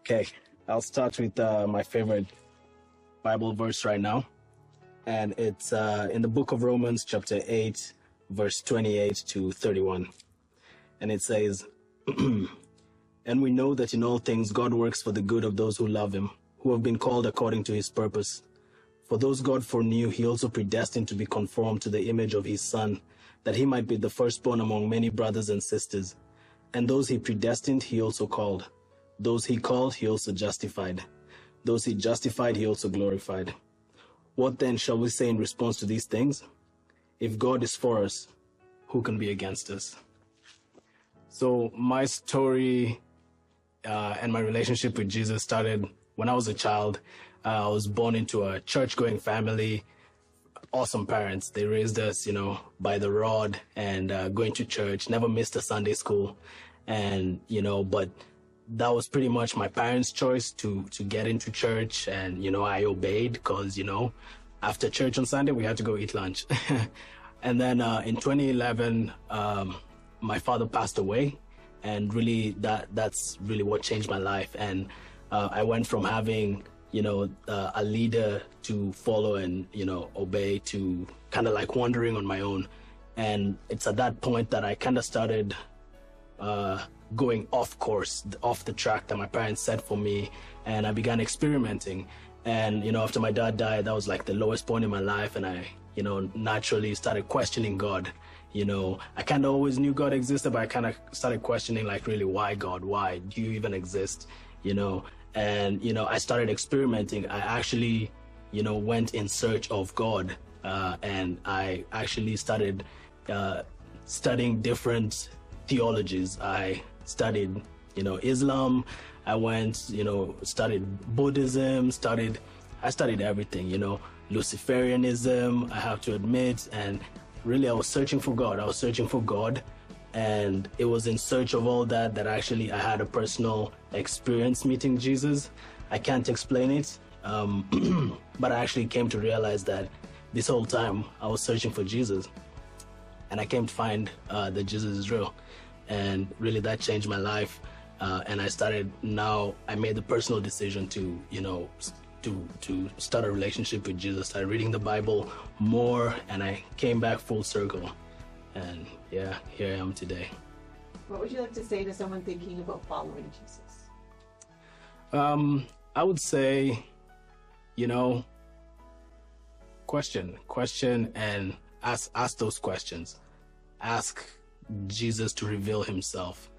Okay, I'll start with my favorite Bible verse right now. And it's in the book of Romans, chapter 8, verse 28 to 31. And it says, And we know that in all things God works for the good of those who love him, who have been called according to his purpose. For those God foreknew, he also predestined to be conformed to the image of his Son, that he might be the firstborn among many brothers and sisters. And those he predestined, he also called. Those he called, he also justified. Those he justified, he also glorified. What then shall we say in response to these things? If God is for us, who can be against us? So my story and my relationship with Jesus started when I was a child. I was born into a church-going family. Awesome parents. They raised us, by the rod and going to church. Never missed a Sunday school. And, but that was pretty much my parents' choice to get into church. And, I obeyed because, after church on Sunday, we had to go eat lunch. And then in 2011, my father passed away. And really, that's really what changed my life. And I went from having, a leader to follow and, obey to kind of like wandering on my own. And it's at that point that I kind of started going off course, off the track that my parents set for me. And I began experimenting. And, after my dad died, that was like the lowest point in my life. And I, naturally started questioning God. I kind of always knew God existed, but I kind of started questioning, like, really, why God? Why do you even exist? And, I started experimenting. I actually, went in search of God. And I actually started studying different theologies. I studied, Islam. I went, studied Buddhism, I studied everything, Luciferianism, I have to admit. And really, I was searching for God. And it was in search of all that actually I had a personal experience meeting Jesus. I can't explain it, but I actually came to realize that this whole time I was searching for Jesus. And I came to find that Jesus is real. And really that changed my life. And I made the personal decision to, to start a relationship with Jesus. I started reading the Bible more, and I came back full circle. And yeah, here I am today. What would you like to say to someone thinking about following Jesus? I would say, question and ask those questions. Ask Jesus to reveal himself.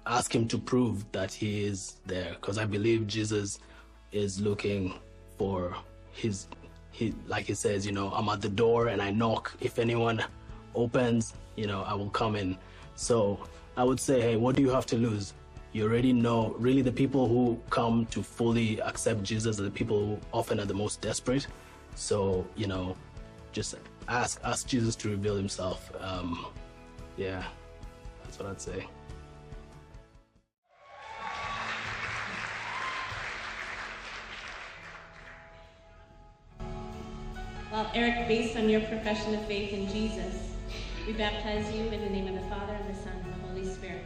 Ask him to prove that he is there, because I believe Jesus is looking for like he says, I'm at the door and I knock. If anyone opens, I will come in. So I would say, hey, what do you have to lose? You already know. Really, the people who come to fully accept Jesus are the people who often are the most desperate. So, just ask Jesus to reveal himself. Yeah, that's what I'd say. Well, Eric, based on your profession of faith in Jesus, we baptize you in the name of the Father, and the Son, and the Holy Spirit.